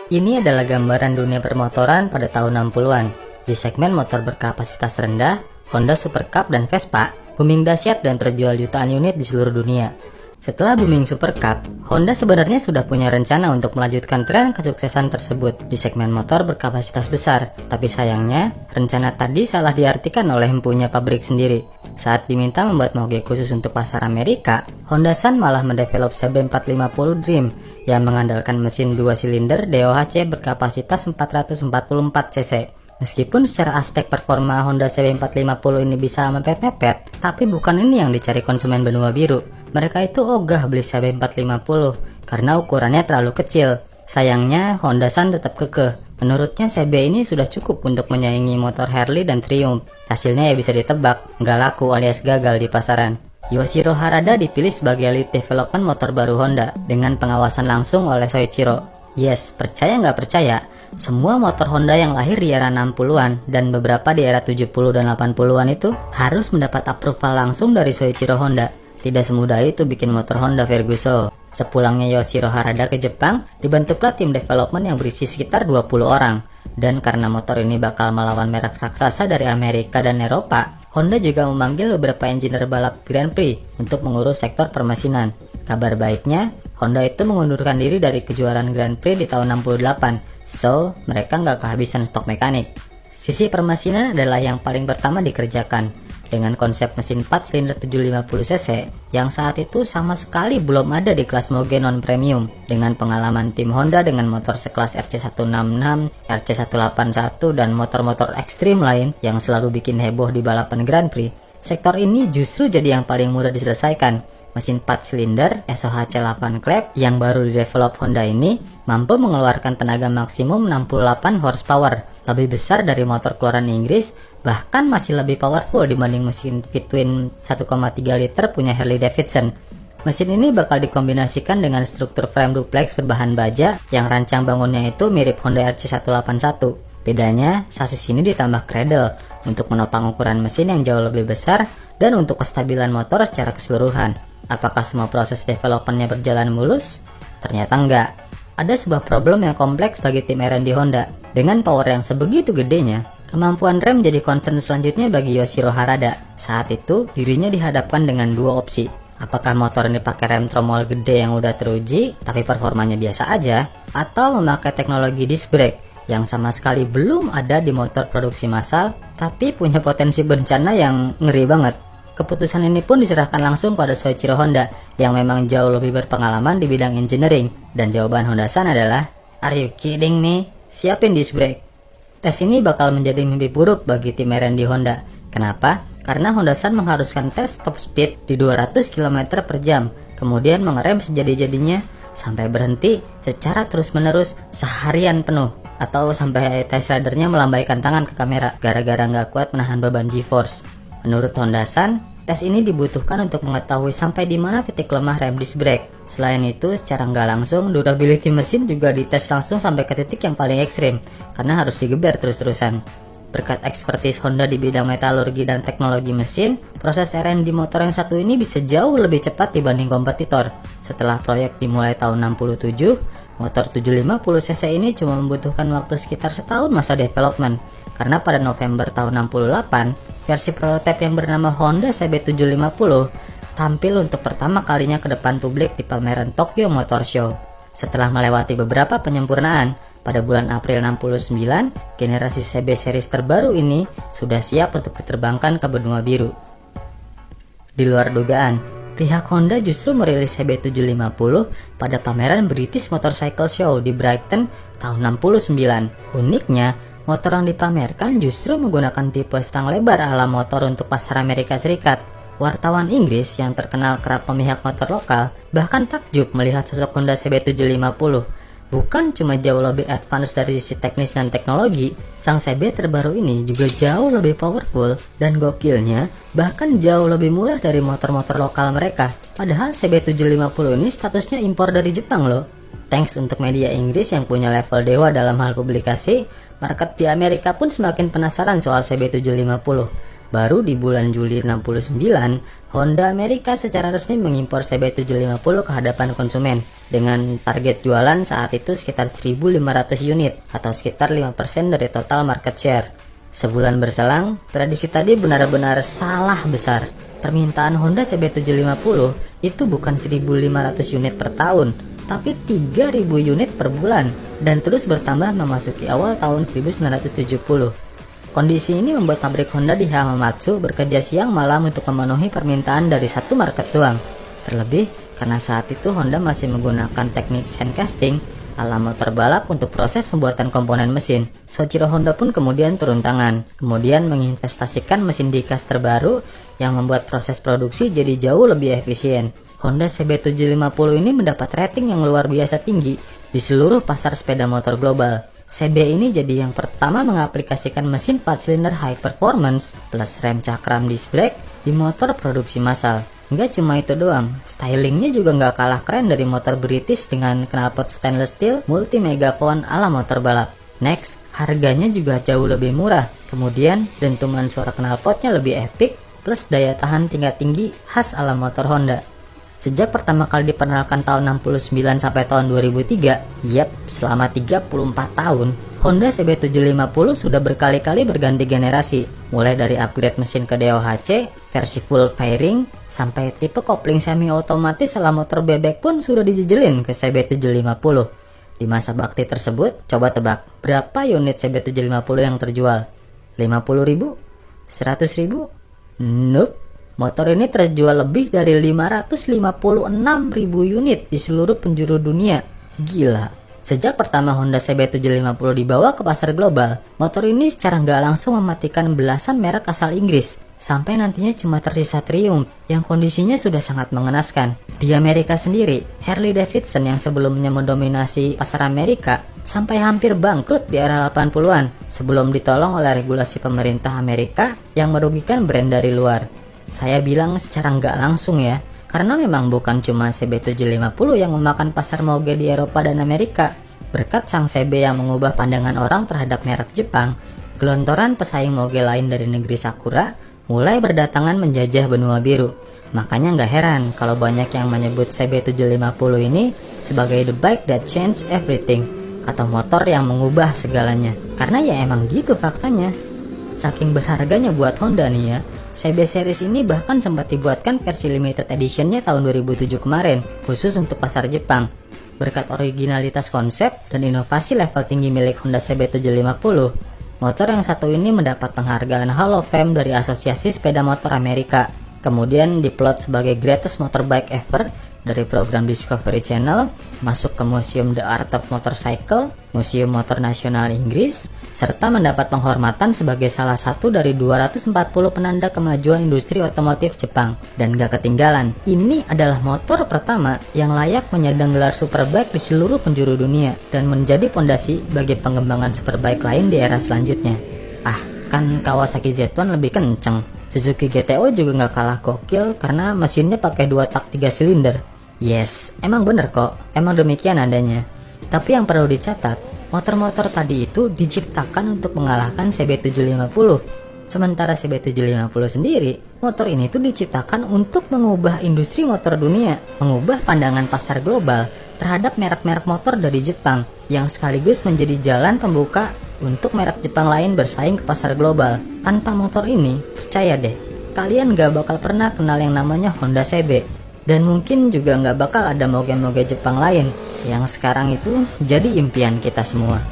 Ini adalah gambaran dunia permotoran pada tahun 60-an. Di segmen motor berkapasitas rendah, Honda Super Cup dan Vespa booming dahsyat dan terjual jutaan unit di seluruh dunia. Setelah booming Super Cup, Honda sebenarnya sudah punya rencana untuk melanjutkan tren kesuksesan tersebut di segmen motor berkapasitas besar. Tapi sayangnya, rencana tadi salah diartikan oleh empunya pabrik sendiri. Saat diminta membuat moge khusus untuk pasar Amerika, Honda San malah mendevelop CB450 Dream yang mengandalkan mesin 2 silinder DOHC berkapasitas 444 cc. Meskipun secara aspek performa Honda CB450 ini bisa mepet-mepet, tapi bukan ini yang dicari konsumen benua biru. Mereka itu ogah beli CB450 karena ukurannya terlalu kecil. Sayangnya Honda San tetap kekeh. Menurutnya CB ini sudah cukup untuk menyaingi motor Harley dan Triumph. Hasilnya ya bisa ditebak, nggak laku alias gagal di pasaran. Yoshiro Harada dipilih sebagai lead development motor baru Honda dengan pengawasan langsung oleh Soichiro. Yes, percaya nggak percaya, semua motor Honda yang lahir di era 60-an dan beberapa di era 70 dan 80-an itu harus mendapat approval langsung dari Soichiro Honda. Tidak semudah itu bikin motor Honda Ferguson. Sepulangnya Yoshiro Harada ke Jepang, dibentuklah tim development yang berisi sekitar 20 orang. Dan karena motor ini bakal melawan merek raksasa dari Amerika dan Eropa, Honda juga memanggil beberapa engineer balap Grand Prix untuk mengurus sektor permesinan. Kabar baiknya, Honda itu mengundurkan diri dari kejuaraan Grand Prix di tahun 68, so mereka nggak kehabisan stok mekanik. Sisi permesinan adalah yang paling pertama dikerjakan, dengan konsep mesin 4 silinder 750cc yang saat itu sama sekali belum ada di kelas moge non-premium. Dengan pengalaman tim Honda dengan motor sekelas RC166, RC181 dan motor-motor ekstrim lain yang selalu bikin heboh di balapan Grand Prix, sektor ini justru jadi yang paling mudah diselesaikan. Mesin 4 silinder SOHC 8 klep yang baru didevelop Honda ini mampu mengeluarkan tenaga maksimum 68 horsepower, lebih besar dari motor keluaran Inggris, bahkan masih lebih powerful dibanding mesin V-twin 1,3 liter punya Harley Davidson. Mesin ini bakal dikombinasikan dengan struktur frame duplex berbahan baja yang rancang bangunnya itu mirip Honda RC181. Bedanya, sasis ini ditambah cradle untuk menopang ukuran mesin yang jauh lebih besar dan untuk kestabilan motor secara keseluruhan. Apakah semua proses developmentnya berjalan mulus? Ternyata enggak. Ada sebuah problem yang kompleks bagi tim R&D Honda. Dengan power yang sebegitu gedenya, kemampuan rem jadi concern selanjutnya bagi Yoshiro Harada. Saat itu, dirinya dihadapkan dengan dua opsi. Apakah motor ini pakai rem tromol gede yang udah teruji, tapi performanya biasa aja, atau memakai teknologi disc brake yang sama sekali belum ada di motor produksi massal, tapi punya potensi bencana yang ngeri banget. Keputusan ini pun diserahkan langsung pada Soichiro Honda yang memang jauh lebih berpengalaman di bidang engineering, dan jawaban Honda San adalah, "Are you kidding me? Siapin disc brake." Tes ini bakal menjadi mimpi buruk bagi tim R&D Honda. Kenapa? Karena Honda San mengharuskan tes top speed di 200 km per jam, kemudian mengerem sejadi-jadinya sampai berhenti secara terus-menerus seharian penuh, atau sampai test ridernya melambaikan tangan ke kamera gara-gara nggak kuat menahan beban G-force. Menurut Honda San, tes ini dibutuhkan untuk mengetahui sampai di mana titik lemah rem disc brake. Selain itu, secara nggak langsung, durability mesin juga dites langsung sampai ke titik yang paling ekstrim, karena harus digeber terus-terusan. Berkat ekspertis Honda di bidang metalurgi dan teknologi mesin, proses R&D motor yang satu ini bisa jauh lebih cepat dibanding kompetitor. Setelah proyek dimulai tahun 67, motor 750cc ini cuma membutuhkan waktu sekitar setahun masa development. Karena pada November tahun 68, versi prototipe yang bernama Honda CB750 tampil untuk pertama kalinya ke depan publik di pameran Tokyo Motor Show. Setelah melewati beberapa penyempurnaan, pada bulan April 69, generasi CB series terbaru ini sudah siap untuk diterbangkan ke benua biru. Di luar dugaan, pihak Honda justru merilis CB750 pada pameran British Motorcycle Show di Brighton tahun 69. Uniknya, motor yang dipamerkan justru menggunakan tipe stang lebar ala motor untuk pasar Amerika Serikat. Wartawan Inggris yang terkenal kerap memihak motor lokal bahkan takjub melihat sosok Honda CB750. Bukan cuma jauh lebih advance dari sisi teknis dan teknologi, sang CB terbaru ini juga jauh lebih powerful dan gokilnya bahkan jauh lebih murah dari motor-motor lokal mereka. Padahal CB750 ini statusnya impor dari Jepang loh. Thanks untuk media Inggris yang punya level dewa dalam hal publikasi, market di Amerika pun semakin penasaran soal CB750. Baru di bulan Juli 69, Honda Amerika secara resmi mengimpor CB750 ke hadapan konsumen dengan target jualan saat itu sekitar 1.500 unit atau sekitar 5% dari total market share. Sebulan berselang, prediksi tadi benar-benar salah besar. Permintaan Honda CB750 itu bukan 1.500 unit per tahun, tapi 3.000 unit per bulan dan terus bertambah memasuki awal tahun 1970. Kondisi ini membuat pabrik Honda di Hamamatsu bekerja siang malam untuk memenuhi permintaan dari satu market doang. Terlebih karena saat itu Honda masih menggunakan teknik sand casting ala motor balap untuk proses pembuatan komponen mesin. Soichiro Honda pun kemudian turun tangan, kemudian menginvestasikan mesin diecast terbaru yang membuat proses produksi jadi jauh lebih efisien. Honda CB750 ini mendapat rating yang luar biasa tinggi di seluruh pasar sepeda motor global. CB ini jadi yang pertama mengaplikasikan mesin 4 silinder high performance plus rem cakram disc brake di motor produksi massal. Nggak cuma itu doang, stylingnya juga nggak kalah keren dari motor British dengan knalpot stainless steel multi megaphone ala motor balap. Next, harganya juga jauh lebih murah. Kemudian, dentuman suara knalpotnya lebih epic plus daya tahan tingkat tinggi khas ala motor Honda. Sejak pertama kali diperkenalkan tahun 69 sampai tahun 2003, selama 34 tahun, Honda CB750 sudah berkali-kali berganti generasi, mulai dari upgrade mesin ke DOHC, versi full fairing, sampai tipe kopling semi otomatis ala motor bebek pun sudah dijejelin ke CB750. Di masa bakti tersebut, coba tebak, berapa unit CB750 yang terjual? 50.000? 100.000? Nope. Motor ini terjual lebih dari 556.000 unit di seluruh penjuru dunia. Gila. Sejak pertama Honda CB750 dibawa ke pasar global, motor ini secara nggak langsung mematikan belasan merek asal Inggris. Sampai nantinya cuma tersisa Triumph yang kondisinya sudah sangat mengenaskan. Di Amerika sendiri, Harley Davidson yang sebelumnya mendominasi pasar Amerika sampai hampir bangkrut di era 80-an sebelum ditolong oleh regulasi pemerintah Amerika yang merugikan brand dari luar. Saya bilang secara nggak langsung ya, karena memang bukan cuma CB750 yang memakan pasar moge di Eropa dan Amerika. Berkat sang CB yang mengubah pandangan orang terhadap merek Jepang, gelontoran pesaing moge lain dari negeri Sakura mulai berdatangan menjajah benua biru. Makanya nggak heran kalau banyak yang menyebut CB750 ini sebagai the bike that changed everything, atau motor yang mengubah segalanya. Karena ya emang gitu faktanya. Saking berharganya buat Honda nih ya, CB series ini bahkan sempat dibuatkan versi limited editionnya tahun 2007 kemarin, khusus untuk pasar Jepang. Berkat originalitas konsep dan inovasi level tinggi milik Honda CB750, motor yang satu ini mendapat penghargaan Hall of Fame dari Asosiasi Sepeda Motor Amerika. Kemudian diplot sebagai greatest motorbike ever dari program Discovery Channel, masuk ke Museum The Art of Motorcycle, Museum Motor Nasional Inggris, serta mendapat penghormatan sebagai salah satu dari 240 penanda kemajuan industri otomotif Jepang. Dan gak ketinggalan, ini adalah motor pertama yang layak menyandang gelar superbike di seluruh penjuru dunia dan menjadi pondasi bagi pengembangan superbike lain di era selanjutnya. Kan Kawasaki Z1 lebih kenceng. Suzuki GTO juga nggak kalah gokil karena mesinnya pakai 2 tak 3 silinder. Yes, emang bener kok, emang demikian adanya. Tapi yang perlu dicatat, motor-motor tadi itu diciptakan untuk mengalahkan CB750. Sementara CB750 sendiri, motor ini tuh diciptakan untuk mengubah industri motor dunia, mengubah pandangan pasar global terhadap merek-merek motor dari Jepang, yang sekaligus menjadi jalan pembuka untuk merek Jepang lain bersaing ke pasar global. Tanpa motor ini, percaya deh, kalian gak bakal pernah kenal yang namanya Honda CB. Dan mungkin juga gak bakal ada moge-moge Jepang lain yang sekarang itu jadi impian kita semua.